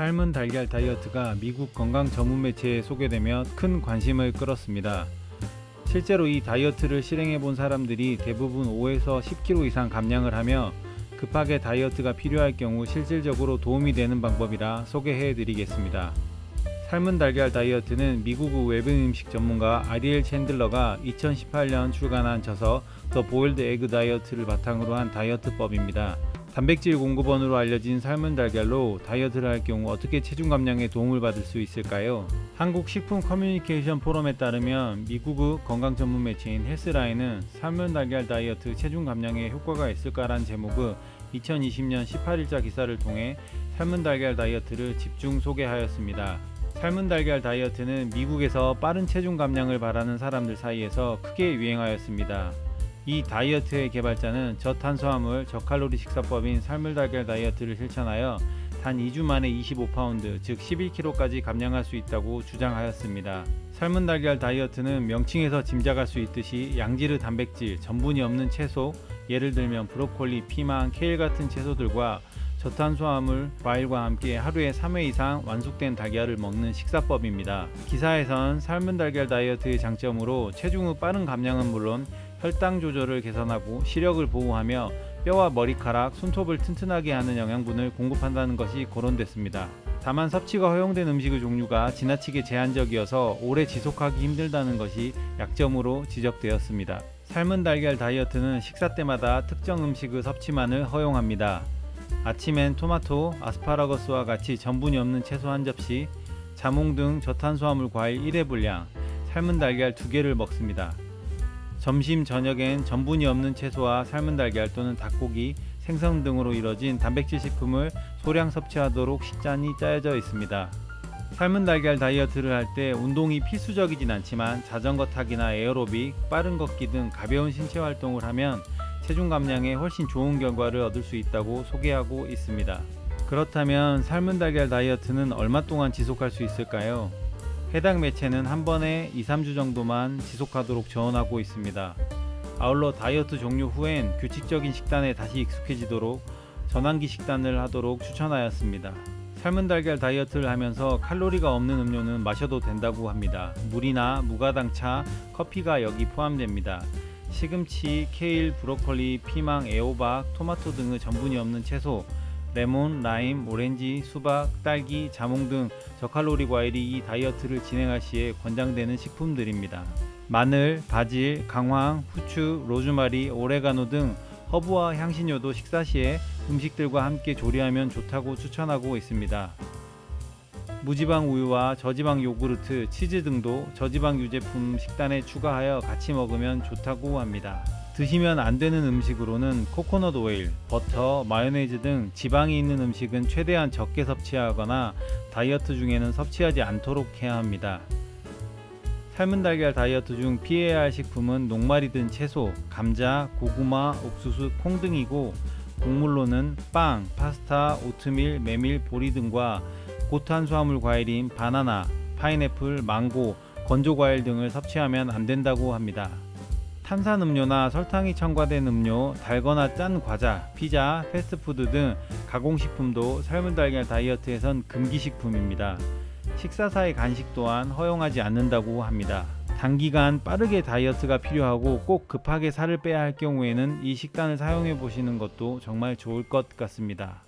삶은 달걀 다이어트가 미국 건강 전문 매체에 소개되며 큰 관심을 끌었습니다. 실제로 이 다이어트를 실행해 본 사람들이 대부분 5에서 10kg 이상 감량을 하며 급하게 다이어트가 필요할 경우 실질적으로 도움이 되는 방법이라 소개해 드리겠습니다. 삶은 달걀 다이어트는 미국 외부 음식 전문가 아리엘 챈들러가 2018년 출간한 저서 더 보일드 에그 다이어트를 바탕으로 한 다이어트법입니다. 단백질 공급원으로 알려진 삶은 달걀로 다이어트를 할 경우 어떻게 체중 감량에 도움을 받을 수 있을까요? 한국 식품 커뮤니케이션 포럼에 따르면 미국의 건강 전문 매체인 헬스라인은 삶은 달걀 다이어트 체중 감량에 효과가 있을까란 제목의 2020년 18일자 기사를 통해 삶은 달걀 다이어트를 집중 소개하였습니다. 삶은 달걀 다이어트는 미국에서 빠른 체중 감량을 바라는 사람들 사이에서 크게 유행하였습니다. 이 다이어트의 개발자는 저탄수화물, 저칼로리 식사법인 삶은 달걀 다이어트를 실천하여 단 2주 만에 25파운드, 즉 11kg까지 감량할 수 있다고 주장하였습니다. 삶은 달걀 다이어트는 명칭에서 짐작할 수 있듯이 양질의 단백질, 전분이 없는 채소, 예를 들면 브로콜리, 피망, 케일 같은 채소들과 저탄수화물, 과일과 함께 하루에 3회 이상 완숙된 달걀을 먹는 식사법입니다. 기사에선 삶은 달걀 다이어트의 장점으로 체중의 빠른 감량은 물론 혈당 조절을 개선하고 시력을 보호하며 뼈와 머리카락, 손톱을 튼튼하게 하는 영양분을 공급한다는 것이 거론됐습니다. 다만 섭취가 허용된 음식의 종류가 지나치게 제한적이어서 오래 지속하기 힘들다는 것이 약점으로 지적되었습니다. 삶은 달걀 다이어트는 식사 때마다 특정 음식의 섭취만을 허용합니다. 아침엔 토마토, 아스파라거스와 같이 전분이 없는 채소 한 접시, 자몽 등 저탄수화물 과일 1회 분량, 삶은 달걀 2개를 먹습니다. 점심, 저녁엔 전분이 없는 채소와 삶은 달걀 또는 닭고기, 생선 등으로 이뤄진 단백질 식품을 소량 섭취하도록 식단이 짜여져 있습니다. 삶은 달걀 다이어트를 할 때 운동이 필수적이진 않지만 자전거 타기나 에어로빅, 빠른 걷기 등 가벼운 신체 활동을 하면 체중 감량에 훨씬 좋은 결과를 얻을 수 있다고 소개하고 있습니다. 그렇다면 삶은 달걀 다이어트는 얼마 동안 지속할 수 있을까요? 해당 매체는 한 번에 2-3주 정도만 지속하도록 조언하고 있습니다. 아울러 다이어트 종료 후엔 규칙적인 식단에 다시 익숙해지도록 전환기 식단을 하도록 추천하였습니다. 삶은 달걀 다이어트를 하면서 칼로리가 없는 음료는 마셔도 된다고 합니다. 물이나 무가당차, 커피가 여기 포함됩니다. 시금치, 케일, 브로콜리, 피망, 애호박, 토마토 등의 전분이 없는 채소, 레몬, 라임, 오렌지, 수박, 딸기, 자몽 등 저칼로리 과일이 이 다이어트를 진행할 시에 권장되는 식품들입니다. 마늘, 바질, 강황, 후추, 로즈마리, 오레가노 등 허브와 향신료도 식사 시에 음식들과 함께 조리하면 좋다고 추천하고 있습니다. 무지방 우유와 저지방 요구르트, 치즈 등도 저지방 유제품 식단에 추가하여 같이 먹으면 좋다고 합니다. 드시면 안 되는 음식으로는 코코넛 오일, 버터, 마요네즈 등 지방이 있는 음식은 최대한 적게 섭취하거나 다이어트 중에는 섭취하지 않도록 해야 합니다. 삶은 달걀 다이어트 중 피해야 할 식품은 녹말이 든 채소, 감자, 고구마, 옥수수, 콩 등이고 곡물로는 빵, 파스타, 오트밀, 메밀, 보리 등과 고탄수화물 과일인 바나나, 파인애플, 망고, 건조과일 등을 섭취하면 안 된다고 합니다. 탄산음료나 설탕이 첨가된 음료, 달거나 짠 과자, 피자, 패스트푸드 등 가공식품도 삶은 달걀 다이어트에선 금기식품입니다. 식사사의 간식 또한 허용하지 않는다고 합니다. 단기간 빠르게 다이어트가 필요하고 꼭 급하게 살을 빼야 할 경우에는 이 식단을 사용해 보시는 것도 정말 좋을 것 같습니다.